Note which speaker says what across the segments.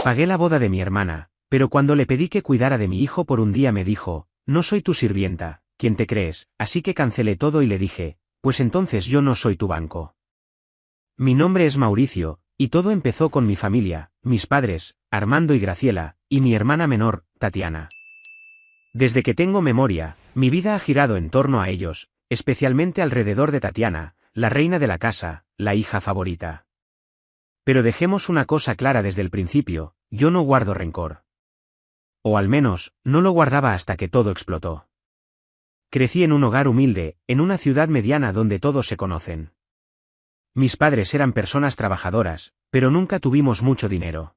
Speaker 1: Pagué la boda de mi hermana, pero cuando le pedí que cuidara de mi hijo por un día me dijo, no soy tu sirvienta, ¿quién te crees? Así que cancelé todo y le dije, pues entonces yo no soy tu banco. Mi nombre es Mauricio, y todo empezó con mi familia, mis padres, Armando y Graciela, y mi hermana menor, Tatiana. Desde que tengo memoria, mi vida ha girado en torno a ellos, especialmente alrededor de Tatiana, la reina de la casa, la hija favorita. Pero dejemos una cosa clara desde el principio, yo no guardo rencor. O al menos, no lo guardaba hasta que todo explotó. Crecí en un hogar humilde, en una ciudad mediana donde todos se conocen. Mis padres eran personas trabajadoras, pero nunca tuvimos mucho dinero.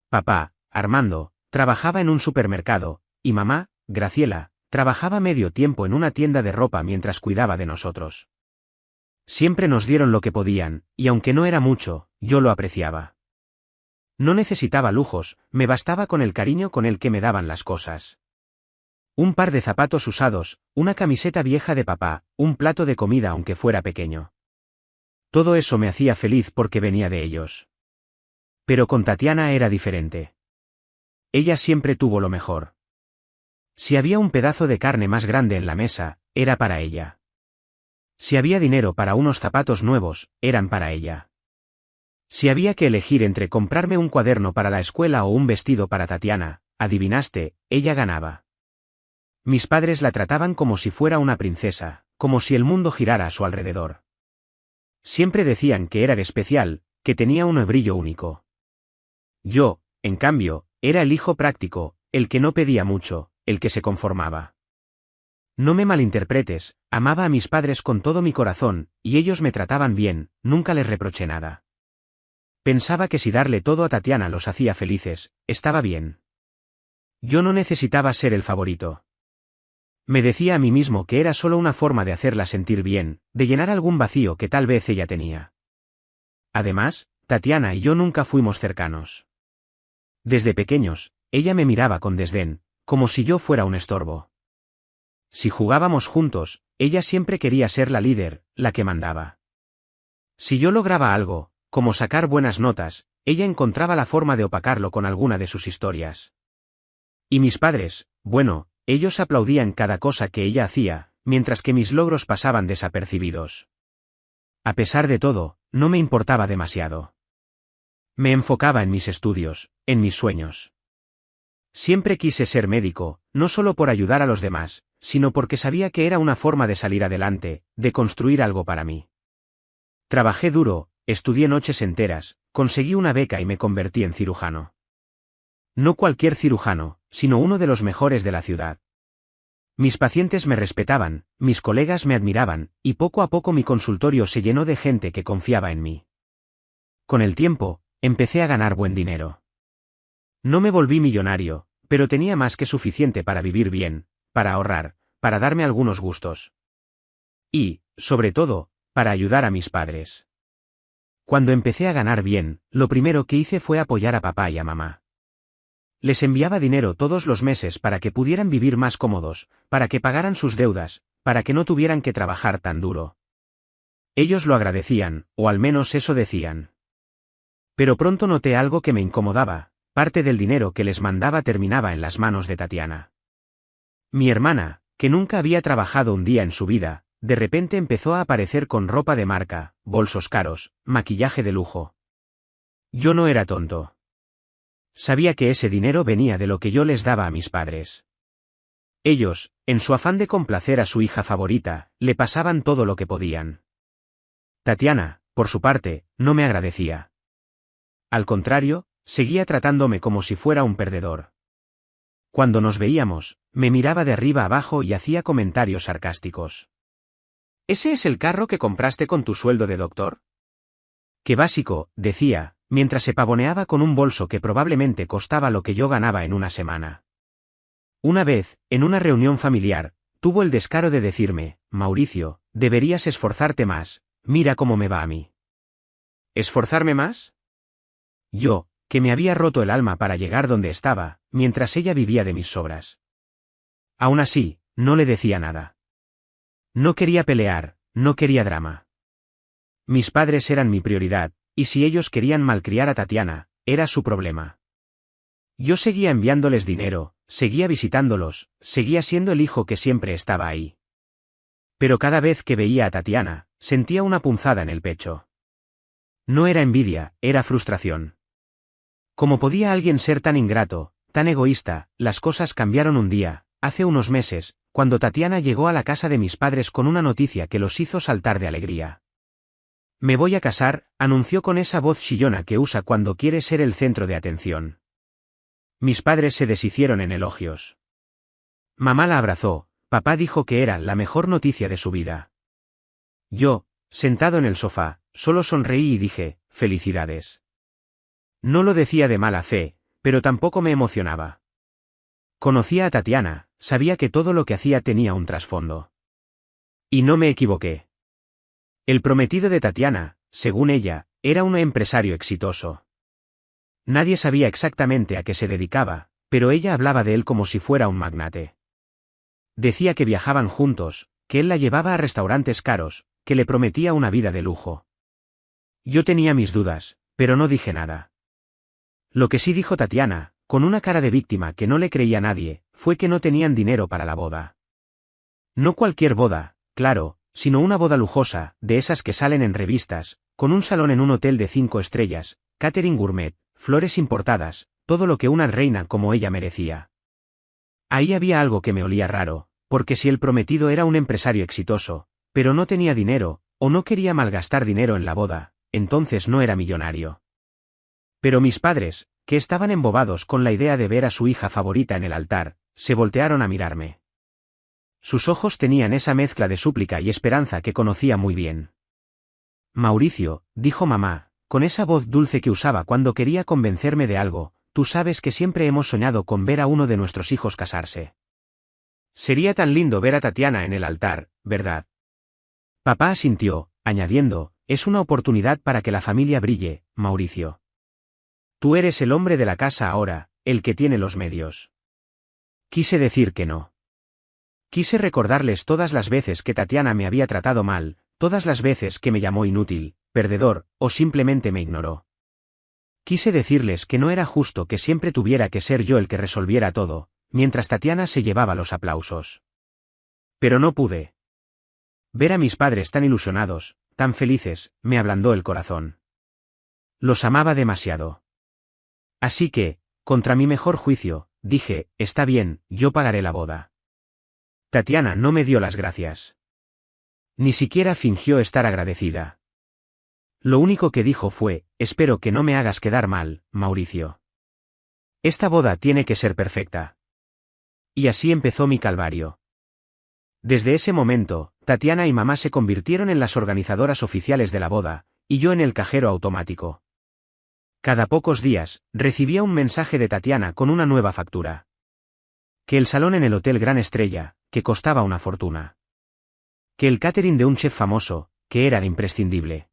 Speaker 1: Papá, Armando, trabajaba en un supermercado, y mamá, Graciela, trabajaba medio tiempo en una tienda de ropa mientras cuidaba de nosotros. Siempre nos dieron lo que podían, y aunque no era mucho, yo lo apreciaba. No necesitaba lujos, me bastaba con el cariño con el que me daban las cosas. Un par de zapatos usados, una camiseta vieja de papá, un plato de comida aunque fuera pequeño. Todo eso me hacía feliz porque venía de ellos. Pero con Tatiana era diferente. Ella siempre tuvo lo mejor. Si había un pedazo de carne más grande en la mesa, era para ella. Si había dinero para unos zapatos nuevos, eran para ella. Si había que elegir entre comprarme un cuaderno para la escuela o un vestido para Tatiana, adivinaste, ella ganaba. Mis padres la trataban como si fuera una princesa, como si el mundo girara a su alrededor. Siempre decían que era especial, que tenía un brillo único. Yo, en cambio, era el hijo práctico, el que no pedía mucho, el que se conformaba. No me malinterpretes, amaba a mis padres con todo mi corazón, y ellos me trataban bien, nunca les reproché nada. Pensaba que si darle todo a Tatiana los hacía felices, estaba bien. Yo no necesitaba ser el favorito. Me decía a mí mismo que era solo una forma de hacerla sentir bien, de llenar algún vacío que tal vez ella tenía. Además, Tatiana y yo nunca fuimos cercanos. Desde pequeños, ella me miraba con desdén, como si yo fuera un estorbo. Si jugábamos juntos, ella siempre quería ser la líder, la que mandaba. Si yo lograba algo, como sacar buenas notas, ella encontraba la forma de opacarlo con alguna de sus historias. Y mis padres, bueno, ellos aplaudían cada cosa que ella hacía, mientras que mis logros pasaban desapercibidos. A pesar de todo, no me importaba demasiado. Me enfocaba en mis estudios, en mis sueños. Siempre quise ser médico, no solo por ayudar a los demás, sino porque sabía que era una forma de salir adelante, de construir algo para mí. Trabajé duro, estudié noches enteras, conseguí una beca y me convertí en cirujano. No cualquier cirujano, sino uno de los mejores de la ciudad. Mis pacientes me respetaban, mis colegas me admiraban, y poco a poco mi consultorio se llenó de gente que confiaba en mí. Con el tiempo, empecé a ganar buen dinero. No me volví millonario, pero tenía más que suficiente para vivir bien, para ahorrar, para darme algunos gustos. Y, sobre todo, para ayudar a mis padres. Cuando empecé a ganar bien, lo primero que hice fue apoyar a papá y a mamá. Les enviaba dinero todos los meses para que pudieran vivir más cómodos, para que pagaran sus deudas, para que no tuvieran que trabajar tan duro. Ellos lo agradecían, o al menos eso decían. Pero pronto noté algo que me incomodaba, parte del dinero que les mandaba terminaba en las manos de Tatiana. Mi hermana, que nunca había trabajado un día en su vida, de repente empezó a aparecer con ropa de marca, bolsos caros, maquillaje de lujo. Yo no era tonto. Sabía que ese dinero venía de lo que yo les daba a mis padres. Ellos, en su afán de complacer a su hija favorita, le pasaban todo lo que podían. Tatiana, por su parte, no me agradecía. Al contrario, seguía tratándome como si fuera un perdedor. Cuando nos veíamos, me miraba de arriba abajo y hacía comentarios sarcásticos. ¿Ese es el carro que compraste con tu sueldo de doctor? Qué básico, decía, mientras se pavoneaba con un bolso que probablemente costaba lo que yo ganaba en una semana. Una vez, en una reunión familiar, tuvo el descaro de decirme, Mauricio, deberías esforzarte más, mira cómo me va a mí. ¿Esforzarme más? Yo, que me había roto el alma para llegar donde estaba, mientras ella vivía de mis sobras. Aún así, no le decía nada. No quería pelear, no quería drama. Mis padres eran mi prioridad, y si ellos querían malcriar a Tatiana, era su problema. Yo seguía enviándoles dinero, seguía visitándolos, seguía siendo el hijo que siempre estaba ahí. Pero cada vez que veía a Tatiana, sentía una punzada en el pecho. No era envidia, era frustración. ¿Cómo podía alguien ser tan ingrato, tan egoísta? Las cosas cambiaron un día, hace unos meses, cuando Tatiana llegó a la casa de mis padres con una noticia que los hizo saltar de alegría. Me voy a casar, anunció con esa voz chillona que usa cuando quiere ser el centro de atención. Mis padres se deshicieron en elogios. Mamá la abrazó, papá dijo que era la mejor noticia de su vida. Yo, sentado en el sofá, solo sonreí y dije, felicidades. No lo decía de mala fe, pero tampoco me emocionaba. Conocía a Tatiana, sabía que todo lo que hacía tenía un trasfondo. Y no me equivoqué. El prometido de Tatiana, según ella, era un empresario exitoso. Nadie sabía exactamente a qué se dedicaba, pero ella hablaba de él como si fuera un magnate. Decía que viajaban juntos, que él la llevaba a restaurantes caros, que le prometía una vida de lujo. Yo tenía mis dudas, pero no dije nada. Lo que sí dijo Tatiana, con una cara de víctima que no le creía a nadie, fue que no tenían dinero para la boda. No cualquier boda, claro, sino una boda lujosa, de esas que salen en revistas, con un salón en un hotel de 5 estrellas, catering gourmet, flores importadas, todo lo que una reina como ella merecía. Ahí había algo que me olía raro, porque si el prometido era un empresario exitoso, pero no tenía dinero, o no quería malgastar dinero en la boda, entonces no era millonario. Pero mis padres, que estaban embobados con la idea de ver a su hija favorita en el altar, se voltearon a mirarme. Sus ojos tenían esa mezcla de súplica y esperanza que conocía muy bien. Mauricio, dijo mamá, con esa voz dulce que usaba cuando quería convencerme de algo, tú sabes que siempre hemos soñado con ver a uno de nuestros hijos casarse. Sería tan lindo ver a Tatiana en el altar, ¿verdad? Papá asintió, añadiendo, es una oportunidad para que la familia brille, Mauricio. Tú eres el hombre de la casa ahora, el que tiene los medios. Quise decir que no. Quise recordarles todas las veces que Tatiana me había tratado mal, todas las veces que me llamó inútil, perdedor, o simplemente me ignoró. Quise decirles que no era justo que siempre tuviera que ser yo el que resolviera todo, mientras Tatiana se llevaba los aplausos. Pero no pude. Ver a mis padres tan ilusionados, tan felices, me ablandó el corazón. Los amaba demasiado. Así que, contra mi mejor juicio, dije, está bien, yo pagaré la boda. Tatiana no me dio las gracias. Ni siquiera fingió estar agradecida. Lo único que dijo fue, espero que no me hagas quedar mal, Mauricio. Esta boda tiene que ser perfecta. Y así empezó mi calvario. Desde ese momento, Tatiana y mamá se convirtieron en las organizadoras oficiales de la boda, y yo en el cajero automático. Cada pocos días, recibía un mensaje de Tatiana con una nueva factura. Que el salón en el Hotel Gran Estrella, que costaba una fortuna. Que el catering de un chef famoso, que era imprescindible.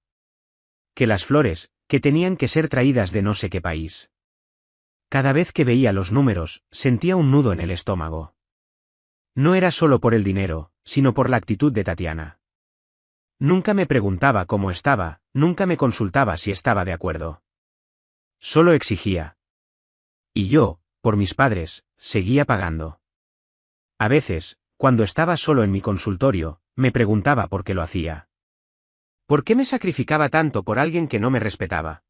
Speaker 1: Que las flores, que tenían que ser traídas de no sé qué país. Cada vez que veía los números, sentía un nudo en el estómago. No era solo por el dinero, sino por la actitud de Tatiana. Nunca me preguntaba cómo estaba, nunca me consultaba si estaba de acuerdo. Solo exigía. Y yo, por mis padres, seguía pagando. A veces, cuando estaba solo en mi consultorio, me preguntaba por qué lo hacía. ¿Por qué me sacrificaba tanto por alguien que no me respetaba?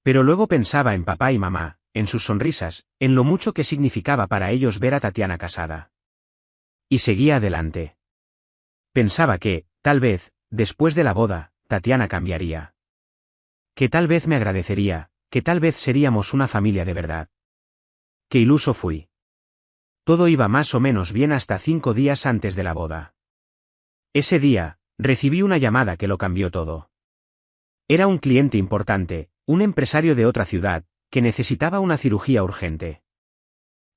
Speaker 1: Pero luego pensaba en papá y mamá, en sus sonrisas, en lo mucho que significaba para ellos ver a Tatiana casada. Y seguía adelante. Pensaba que, tal vez, después de la boda, Tatiana cambiaría. Que tal vez me agradecería, que tal vez seríamos una familia de verdad. Qué iluso fui. Todo iba más o menos bien hasta 5 días antes de la boda. Ese día, recibí una llamada que lo cambió todo. Era un cliente importante, un empresario de otra ciudad, que necesitaba una cirugía urgente.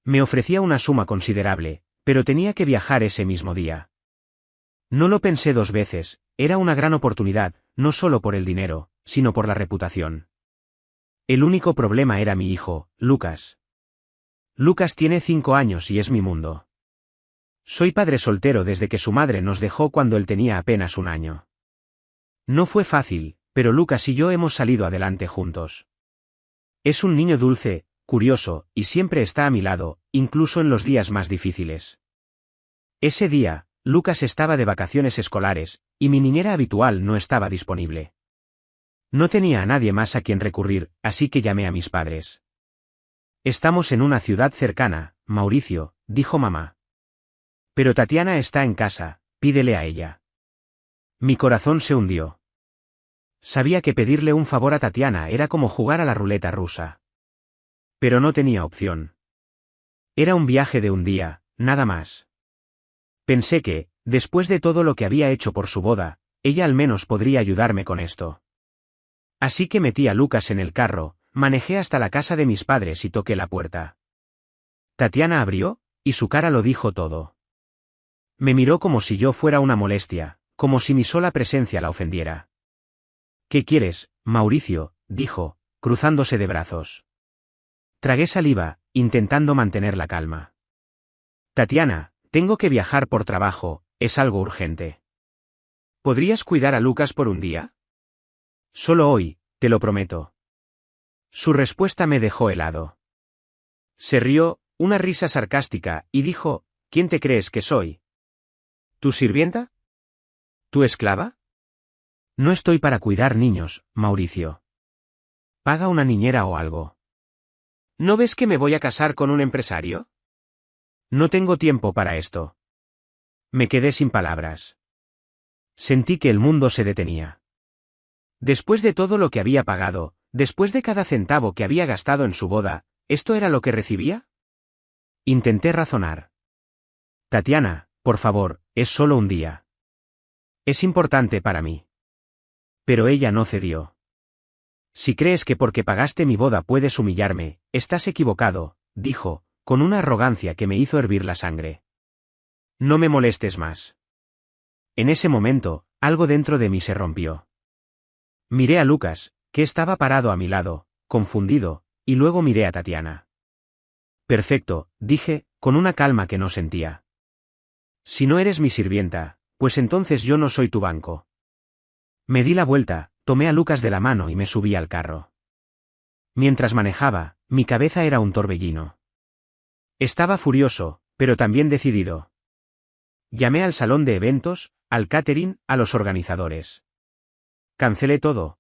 Speaker 1: Me ofrecía una suma considerable, pero tenía que viajar ese mismo día. No lo pensé 2 veces, era una gran oportunidad, no solo por el dinero, sino por la reputación. El único problema era mi hijo, Lucas. Lucas tiene 5 años y es mi mundo. Soy padre soltero desde que su madre nos dejó cuando él tenía apenas 1 año. No fue fácil, pero Lucas y yo hemos salido adelante juntos. Es un niño dulce, curioso, y siempre está a mi lado, incluso en los días más difíciles. Ese día, Lucas estaba de vacaciones escolares, y mi niñera habitual no estaba disponible. No tenía a nadie más a quien recurrir, así que llamé a mis padres. Estamos en una ciudad cercana, Mauricio, dijo mamá. Pero Tatiana está en casa, pídele a ella. Mi corazón se hundió. Sabía que pedirle un favor a Tatiana era como jugar a la ruleta rusa. Pero no tenía opción. Era un viaje de un día, nada más. Pensé que, después de todo lo que había hecho por su boda, ella al menos podría ayudarme con esto. Así que metí a Lucas en el carro, manejé hasta la casa de mis padres y toqué la puerta. Tatiana abrió, y su cara lo dijo todo. Me miró como si yo fuera una molestia, como si mi sola presencia la ofendiera. ¿Qué quieres, Mauricio?, dijo, cruzándose de brazos. Tragué saliva, intentando mantener la calma. Tatiana, tengo que viajar por trabajo, es algo urgente. ¿Podrías cuidar a Lucas por un día? Solo hoy, te lo prometo. Su respuesta me dejó helado. Se rió, una risa sarcástica, y dijo, ¿quién te crees que soy? ¿Tu sirvienta? ¿Tu esclava? No estoy para cuidar niños, Mauricio. Paga una niñera o algo. ¿No ves que me voy a casar con un empresario? No tengo tiempo para esto. Me quedé sin palabras. Sentí que el mundo se detenía. Después de todo lo que había pagado, después de cada centavo que había gastado en su boda, ¿esto era lo que recibía? Intenté razonar. Tatiana, por favor, es solo un día. Es importante para mí. Pero ella no cedió. Si crees que porque pagaste mi boda puedes humillarme, estás equivocado, dijo, con una arrogancia que me hizo hervir la sangre. No me molestes más. En ese momento, algo dentro de mí se rompió. Miré a Lucas, que estaba parado a mi lado, confundido, y luego miré a Tatiana. Perfecto, dije, con una calma que no sentía. Si no eres mi sirvienta, pues entonces yo no soy tu banco. Me di la vuelta, tomé a Lucas de la mano y me subí al carro. Mientras manejaba, mi cabeza era un torbellino. Estaba furioso, pero también decidido. Llamé al salón de eventos, al catering, a los organizadores. Cancelé todo.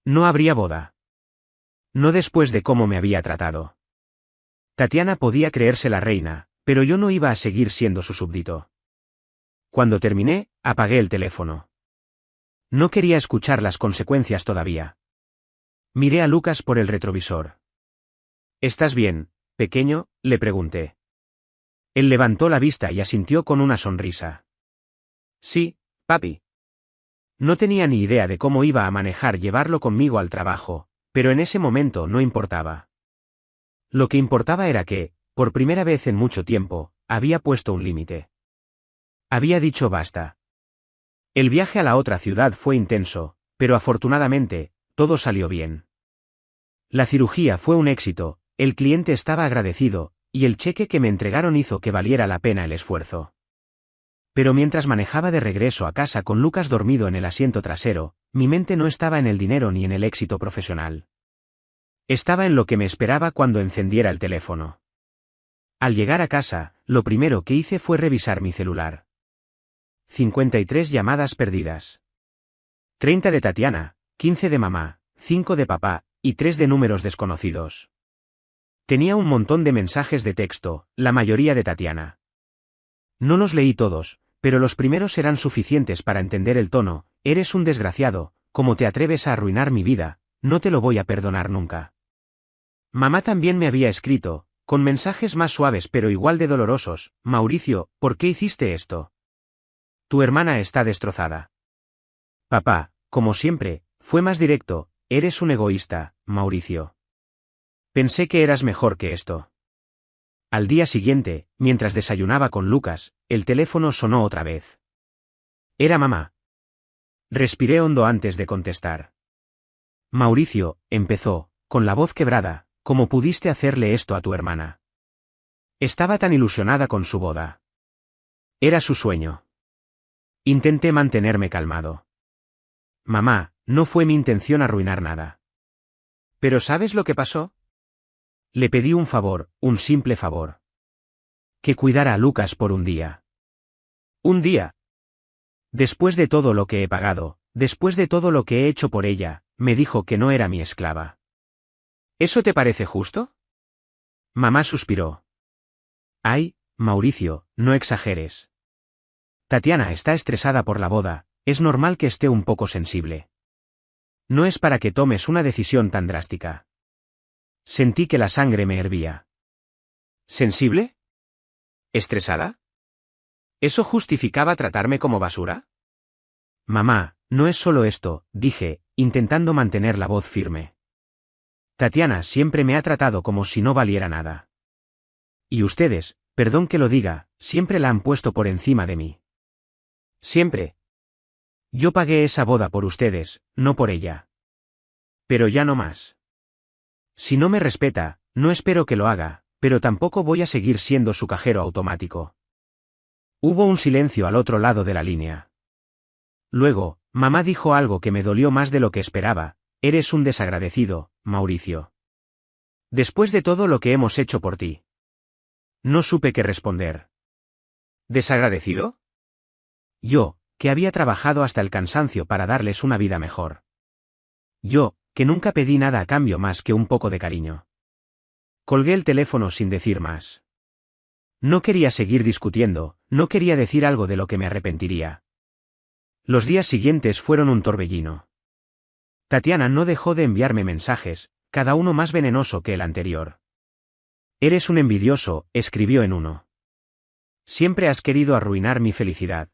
Speaker 1: No habría boda. No después de cómo me había tratado. Tatiana podía creerse la reina, pero yo no iba a seguir siendo su súbdito. Cuando terminé, apagué el teléfono. No quería escuchar las consecuencias todavía. Miré a Lucas por el retrovisor. ¿Estás bien, pequeño?, le pregunté. Él levantó la vista y asintió con una sonrisa. Sí, papi. No tenía ni idea de cómo iba a manejar llevarlo conmigo al trabajo, pero en ese momento no importaba. Lo que importaba era que, por primera vez en mucho tiempo, había puesto un límite. Había dicho basta. El viaje a la otra ciudad fue intenso, pero afortunadamente, todo salió bien. La cirugía fue un éxito, el cliente estaba agradecido, y el cheque que me entregaron hizo que valiera la pena el esfuerzo. Pero mientras manejaba de regreso a casa con Lucas dormido en el asiento trasero, mi mente no estaba en el dinero ni en el éxito profesional. Estaba en lo que me esperaba cuando encendiera el teléfono. Al llegar a casa, lo primero que hice fue revisar mi celular. 53 llamadas perdidas. 30 de Tatiana, 15 de mamá, 5 de papá, y 3 de números desconocidos. Tenía un montón de mensajes de texto, la mayoría de Tatiana. No los leí todos, pero los primeros eran suficientes para entender el tono: eres un desgraciado, ¿cómo te atreves a arruinar mi vida? No te lo voy a perdonar nunca. Mamá también me había escrito, con mensajes más suaves pero igual de dolorosos: Mauricio, ¿por qué hiciste esto? Tu hermana está destrozada. Papá, como siempre, fue más directo: eres un egoísta, Mauricio. Pensé que eras mejor que esto. Al día siguiente, mientras desayunaba con Lucas, el teléfono sonó otra vez. Era mamá. Respiré hondo antes de contestar. Mauricio, empezó, con la voz quebrada, ¿cómo pudiste hacerle esto a tu hermana? Estaba tan ilusionada con su boda. Era su sueño. Intenté mantenerme calmado. Mamá, no fue mi intención arruinar nada. ¿Pero sabes lo que pasó? Le pedí un favor, un simple favor. Que cuidara a Lucas por un día. Un día. Después de todo lo que he pagado, después de todo lo que he hecho por ella, me dijo que no era mi esclava. ¿Eso te parece justo? Mamá suspiró. Ay, Mauricio, no exageres. Tatiana está estresada por la boda, es normal que esté un poco sensible. No es para que tomes una decisión tan drástica. Sentí que la sangre me hervía. ¿Sensible? ¿Estresada? ¿Eso justificaba tratarme como basura? Mamá, no es solo esto, dije, intentando mantener la voz firme. Tatiana siempre me ha tratado como si no valiera nada. Y ustedes, perdón que lo diga, siempre la han puesto por encima de mí. Siempre. Yo pagué esa boda por ustedes, no por ella. Pero ya no más. Si no me respeta, no espero que lo haga, pero tampoco voy a seguir siendo su cajero automático. Hubo un silencio al otro lado de la línea. Luego, mamá dijo algo que me dolió más de lo que esperaba: eres un desagradecido, Mauricio. Después de todo lo que hemos hecho por ti. No supe qué responder. ¿Desagradecido? Yo, que había trabajado hasta el cansancio para darles una vida mejor. Yo, que nunca pedí nada a cambio más que un poco de cariño. Colgué el teléfono sin decir más. No quería seguir discutiendo, no quería decir algo de lo que me arrepentiría. Los días siguientes fueron un torbellino. Tatiana no dejó de enviarme mensajes, cada uno más venenoso que el anterior. Eres un envidioso, escribió en uno. Siempre has querido arruinar mi felicidad.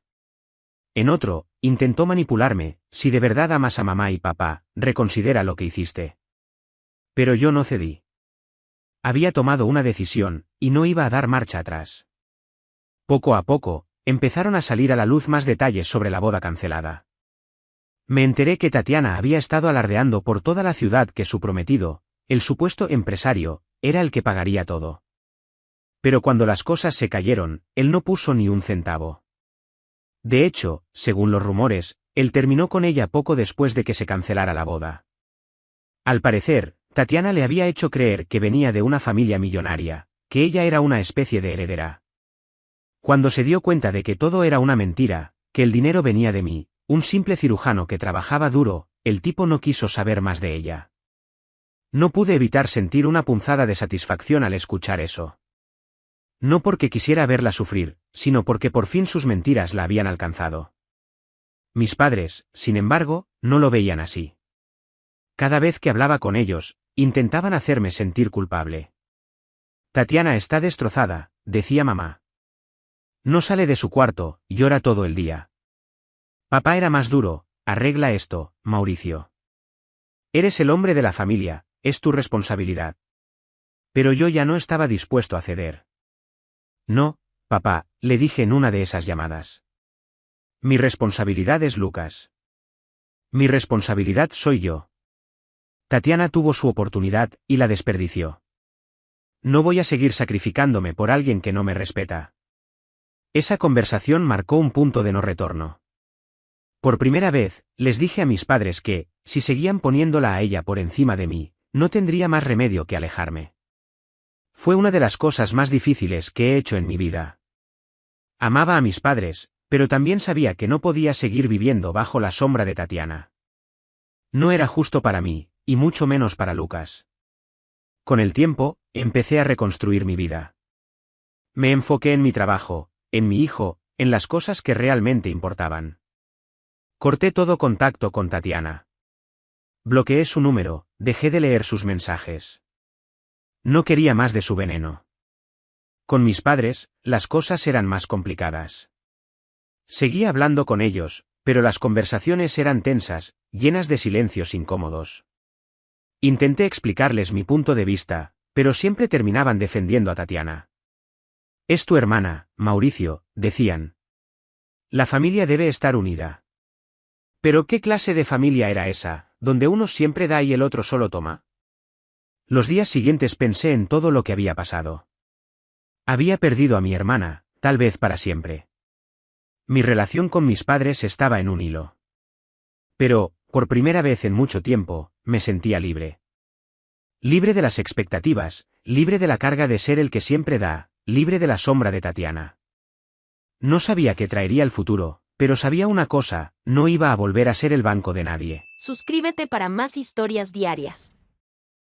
Speaker 1: En otro, intentó manipularme: si de verdad amas a mamá y papá, reconsidera lo que hiciste. Pero yo no cedí. Había tomado una decisión, y no iba a dar marcha atrás. Poco a poco, empezaron a salir a la luz más detalles sobre la boda cancelada. Me enteré que Tatiana había estado alardeando por toda la ciudad que su prometido, el supuesto empresario, era el que pagaría todo. Pero cuando las cosas se cayeron, él no puso ni un centavo. De hecho, según los rumores, él terminó con ella poco después de que se cancelara la boda. Al parecer, Tatiana le había hecho creer que venía de una familia millonaria, que ella era una especie de heredera. Cuando se dio cuenta de que todo era una mentira, que el dinero venía de mí, un simple cirujano que trabajaba duro, el tipo no quiso saber más de ella. No pude evitar sentir una punzada de satisfacción al escuchar eso. No porque quisiera verla sufrir, sino porque por fin sus mentiras la habían alcanzado. Mis padres, sin embargo, no lo veían así. Cada vez que hablaba con ellos, intentaban hacerme sentir culpable. Tatiana está destrozada, decía mamá. No sale de su cuarto, llora todo el día. Papá era más duro: arregla esto, Mauricio. Eres el hombre de la familia, es tu responsabilidad. Pero yo ya no estaba dispuesto a ceder. No, papá, le dije en una de esas llamadas. Mi responsabilidad es Lucas. Mi responsabilidad soy yo. Tatiana tuvo su oportunidad, y la desperdició. No voy a seguir sacrificándome por alguien que no me respeta. Esa conversación marcó un punto de no retorno. Por primera vez, les dije a mis padres que, si seguían poniéndola a ella por encima de mí, no tendría más remedio que alejarme. Fue una de las cosas más difíciles que he hecho en mi vida. Amaba a mis padres, pero también sabía que no podía seguir viviendo bajo la sombra de Tatiana. No era justo para mí, y mucho menos para Lucas. Con el tiempo, empecé a reconstruir mi vida. Me enfoqué en mi trabajo, en mi hijo, en las cosas que realmente importaban. Corté todo contacto con Tatiana. Bloqueé su número, dejé de leer sus mensajes. No quería más de su veneno. Con mis padres, las cosas eran más complicadas. Seguía hablando con ellos, pero las conversaciones eran tensas, llenas de silencios incómodos. Intenté explicarles mi punto de vista, pero siempre terminaban defendiendo a Tatiana. Es tu hermana, Mauricio, decían. La familia debe estar unida. ¿Pero qué clase de familia era esa, donde uno siempre da y el otro solo toma? Los días siguientes pensé en todo lo que había pasado. Había perdido a mi hermana, tal vez para siempre. Mi relación con mis padres estaba en un hilo. Pero, por primera vez en mucho tiempo, me sentía libre. Libre de las expectativas, libre de la carga de ser el que siempre da, libre de la sombra de Tatiana. No sabía qué traería el futuro, pero sabía una cosa, no iba a volver a ser el banco de nadie.
Speaker 2: Suscríbete para más historias diarias.